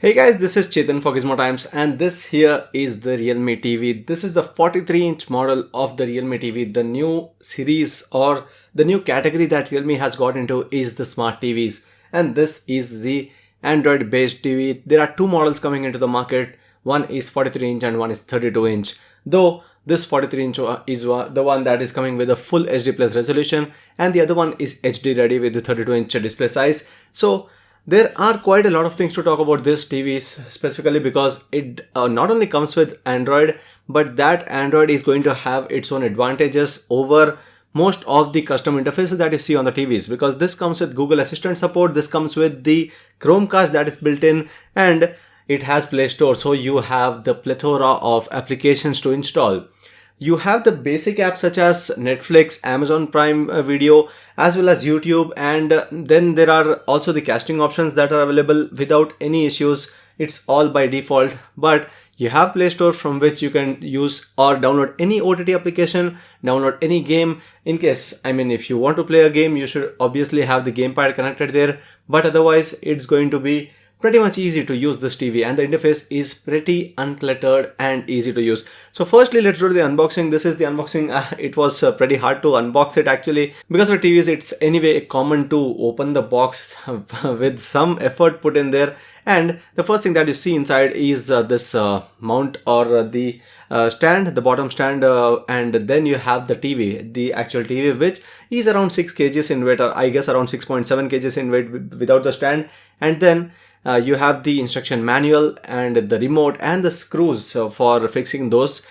Hey guys, this is Chetan for Gizmo Times, and this here is the Realme TV. This is the 43-inch model of the Realme TV. The new series or the new category that Realme has got into is the smart TVs, and this is the Android based TV. There are two models coming into the market. One is 43-inch and one is 32-inch. Though this 43-inch is the one that is coming with a full HD plus resolution, and the other one is HD ready with the 32-inch display size. So there are quite a lot of things to talk about this TV specifically because it not only comes with Android, but that Android is going to have its own advantages over most of the custom interfaces that you see on the TVs, because this comes with Google Assistant support, this comes with the Chromecast that is built in, and it has Play Store, so you have the plethora of applications to install. You have the basic apps such as Netflix, Amazon Prime Video, as well as YouTube, and then there are also the casting options that are available without any issues. It's all by default, but you have Play Store from which you can use or download any OTT application, download any game. In case, if you want to play a game, you should obviously have the gamepad connected there, but otherwise it's going to be pretty much easy to use this TV, and the interface is pretty uncluttered and easy to use. So firstly, let's do the unboxing. This is the unboxing. It was pretty hard to unbox it actually, because for TVs it's anyway common to open the box with some effort put in there. And the first thing that you see inside is this mount or the stand, the bottom stand, and then you have the TV, the actual TV, which is around 6 kgs in weight, or I guess around 6.7 kgs in weight without the stand. And then you have the instruction manual and the remote and the screws for fixing those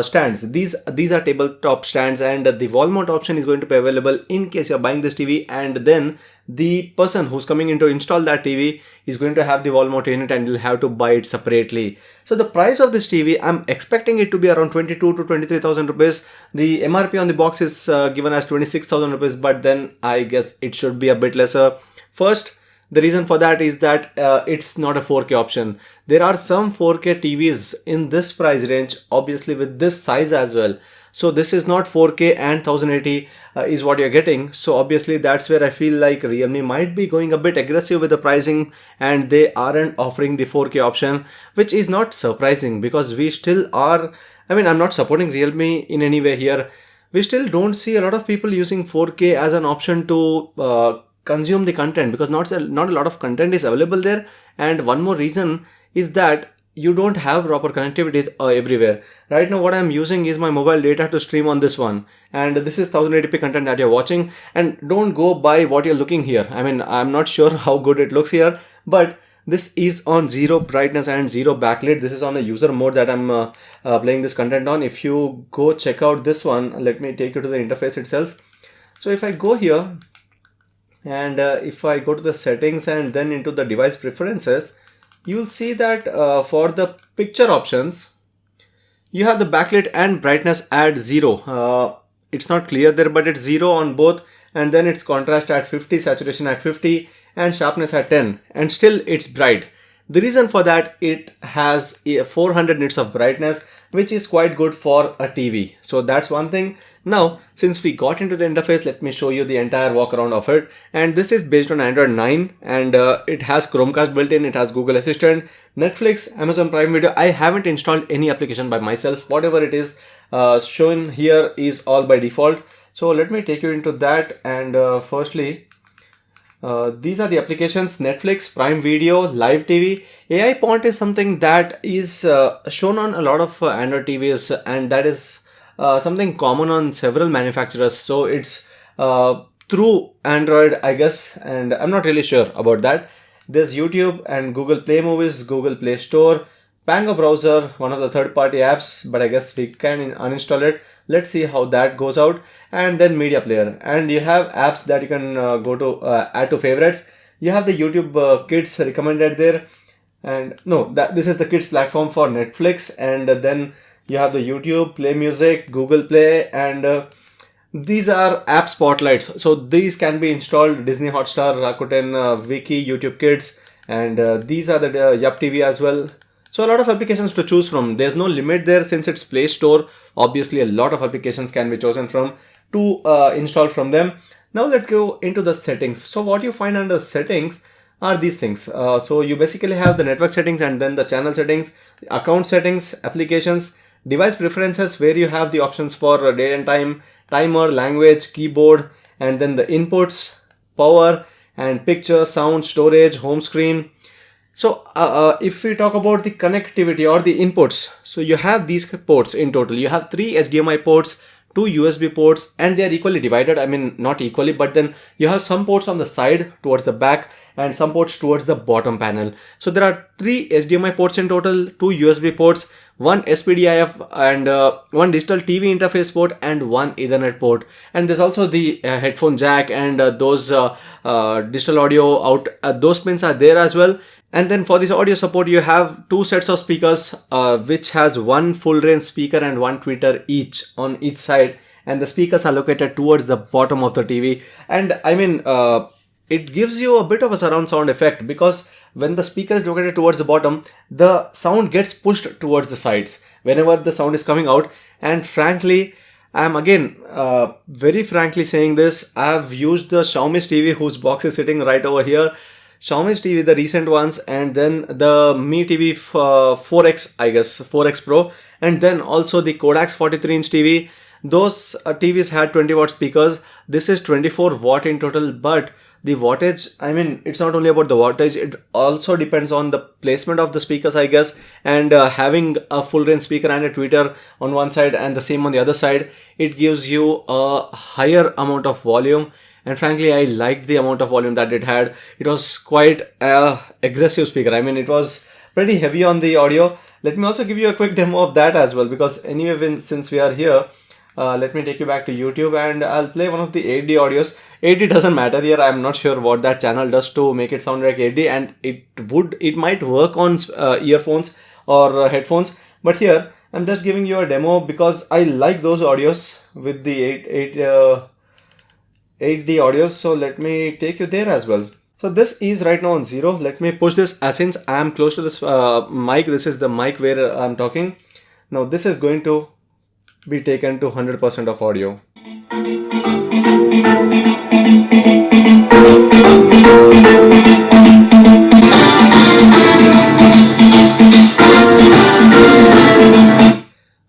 stands. These are tabletop stands, and the wall mount option is going to be available in case you're buying this TV, and then the person who's coming in to install that TV is going to have the wall mount unit and you'll have to buy it separately. So the price of this TV, I'm expecting it to be around 22 to 23,000 rupees. The MRP on the box is given as 26,000 rupees, but then I guess it should be a bit lesser. First, the reason for that is that it's not a 4K option. There are some 4K TVs in this price range, obviously with this size as well. So this is not 4K, and 1080 is what you're getting. So obviously that's where I feel like Realme might be going a bit aggressive with the pricing, and they aren't offering the 4K option, which is not surprising because we still are, I'm not supporting Realme in any way here. We still don't see a lot of people using 4K as an option to consume the content, because not a lot of content is available there. And one more reason is that you don't have proper connectivity everywhere. Right now what I'm using is my mobile data to stream on this one, and this is 1080p content that you're watching. And don't go by what you're looking here. I'm not sure how good it looks here, but this is on zero brightness and zero backlit. This is on a user mode that I'm playing this content on. If you go check out this one, let me take you to the interface itself. So if I go here, and if I go to the settings and then into the device preferences, you will see that for the picture options, you have the backlit and brightness at 0. It's not clear there, but it's 0 on both, and then it's contrast at 50, saturation at 50, and sharpness at 10, and still it's bright. The reason for that, it has 400 nits of brightness, which is quite good for a TV. So that's one thing. Now, since we got into the interface, let me show you the entire walk around of it. And this is based on Android 9, and it has Chromecast built in, it has Google Assistant, Netflix, Amazon Prime Video. I haven't installed any application by myself. Whatever it is shown here is all by default. So let me take you into that. And firstly, these are the applications: Netflix, Prime Video, Live TV. AI Point is something that is shown on a lot of Android TVs, and that is something common on several manufacturers. So it's through Android, I guess, and I'm not really sure about that. There's YouTube and Google Play Movies, Google Play Store, Pango browser, one of the third-party apps, but I guess we can uninstall it. Let's see how that goes out. And then media player, and you have apps that you can go to add to favorites. You have the YouTube Kids recommended there, and no, this is the Kids platform for Netflix, and then you have the YouTube, Play Music, Google Play, and these are app spotlights. So these can be installed: Disney Hotstar, Rakuten, Wiki, YouTube Kids, and these are the Yup TV as well. So a lot of applications to choose from. There's no limit there since it's Play Store. Obviously, a lot of applications can be chosen from to install from them. Now let's go into the settings. So what you find under settings, are these things. So you basically have the network settings and then the channel settings, account settings, applications, device preferences, where you have the options for date and time, timer, language, keyboard, and then the inputs, power, and picture, sound, storage, home screen. So if we talk about the connectivity or the inputs, so you have these ports in total. You have 3 HDMI ports, 2 USB ports, and they are equally divided. I mean, not equally, but then you have some ports on the side towards the back and some ports towards the bottom panel. So there are 3 HDMI ports in total, 2 USB ports, 1 SPDIF, and 1 digital TV interface port, and 1 Ethernet port. And there's also the headphone jack, and those digital audio out, those pins are there as well. And then for this audio support, you have 2 sets of speakers, which has 1 full range speaker and 1 tweeter each on each side. And the speakers are located towards the bottom of the TV. And I mean, it gives you a bit of a surround sound effect, because when the speaker is located towards the bottom, the sound gets pushed towards the sides whenever the sound is coming out. And frankly, I'm again very frankly saying this, I have used the Xiaomi's TV, whose box is sitting right over here. Xiaomi's TV, the recent ones, and then the Mi TV 4X, I guess, 4X Pro, and then also the Kodak's 43-inch TV. Those TVs had 20 watt speakers. This is 24 watt in total, but the wattage, I mean, it's not only about the wattage, it also depends on the placement of the speakers, I guess, and having a full range speaker and a tweeter on one side and the same on the other side, it gives you a higher amount of volume. And frankly, I liked the amount of volume that it had. It was quite aggressive speaker. I mean, it was pretty heavy on the audio. Let me also give you a quick demo of that as well, because anyway, since we are here, let me take you back to YouTube and I'll play one of the 8D audios. 8D doesn't matter here. I'm not sure what that channel does to make it sound like 8D, and it might work on earphones or headphones. But here, I'm just giving you a demo because I like those audios with the 8D audios. So let me take you there as well. So this is right now on 0. Let me push this, since I am close to this mic. This is the mic where I'm talking. Now this is going to be taken to 100% of audio.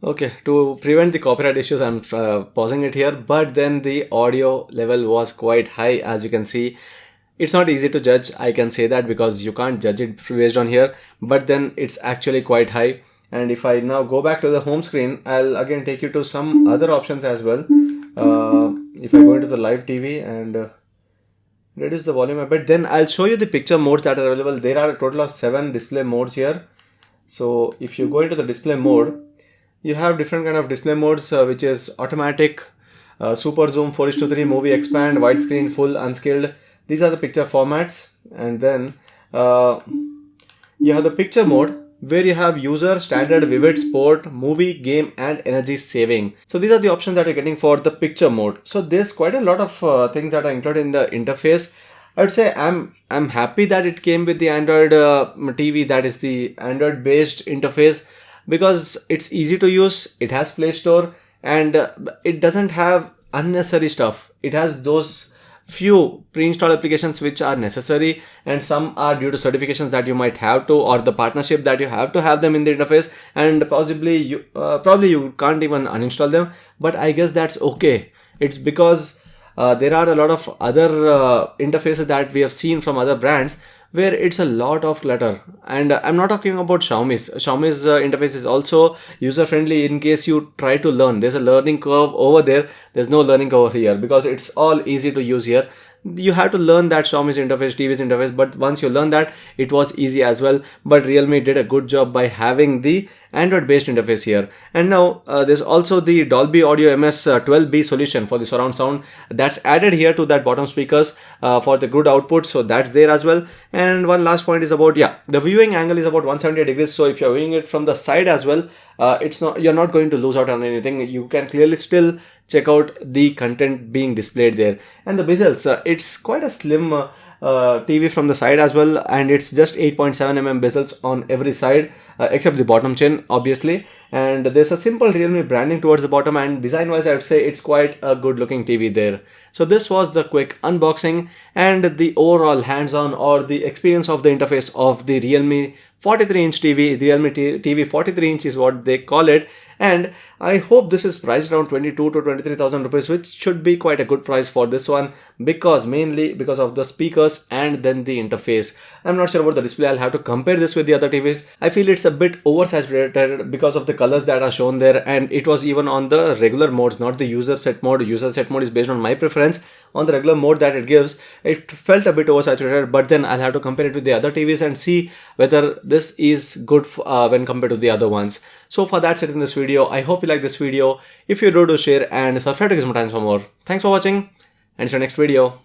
Okay, to prevent the copyright issues, I'm pausing it here, but then the audio level was quite high, as you can see. It's not easy to judge, I can say that, because you can't judge it based on here, but then it's actually quite high. And if I now go back to the home screen, I'll again take you to some other options as well. If I go into the live TV and reduce the volume a bit, then I'll show you the picture modes that are available. There are a total of 7 display modes here. So if you go into the display mode, you have different kind of display modes, which is automatic, super zoom, 4:3, movie expand, widescreen, full, unscaled. These are the picture formats. And then you have the picture mode, where you have user, standard, vivid, sport, movie, game, and energy saving. So these are the options that you're getting for the picture mode. So there's quite a lot of things that are included in the interface. I would say I'm happy that it came with the Android TV, that is the Android based interface, because it's easy to use, it has Play Store, and it doesn't have unnecessary stuff. It has those few pre-installed applications which are necessary, and some are due to certifications that you might have to, or the partnership that you have to have them in the interface, and possibly you probably you can't even uninstall them, but I guess that's okay. It's because there are a lot of other interfaces that we have seen from other brands where it's a lot of clutter. And I'm not talking about Xiaomi's. Xiaomi's interface is also user friendly in case you try to learn. There's a learning curve over there. There's no learning curve here, because it's all easy to use here. You have to learn that Xiaomi's interface, TV's interface, but once you learn that, it was easy as well. But Realme did a good job by having the Android based interface here. And now there's also the Dolby Audio MS12B solution for the surround sound that's added here to that bottom speakers for the good output. So that's there as well. And one last point is about, the viewing angle is about 170 degrees. So if you're viewing it from the side as well, you're not going to lose out on anything. You can clearly still check out the content being displayed there. And the bezels, it's quite a slim TV from the side as well, and it's just 8.7 mm bezels on every side, except the bottom chin, obviously. and there's a simple Realme branding towards the bottom, and design wise I would say it's quite a good looking TV there. So this was the quick unboxing and the overall hands-on or the experience of the interface of the Realme 43-inch TV. Realme TV 43 inch is what they call it, and I hope this is priced around 22 to 23,000 rupees, which should be quite a good price for this one, because mainly because of the speakers and then the interface. I'm not sure about the display. I'll have to compare this with the other TVs. I feel it's a bit oversaturated because of the colors that are shown there, and it was even on the regular modes, not the user set mode. User set mode is based on my preference. On the regular mode that it gives, it felt a bit oversaturated, but then I'll have to compare it with the other TVs and see whether this is good when compared to the other ones. So for that's it in this video. I hope you like this video. If you do share and subscribe to Gizmo Times for more. Thanks for watching, and see you next video.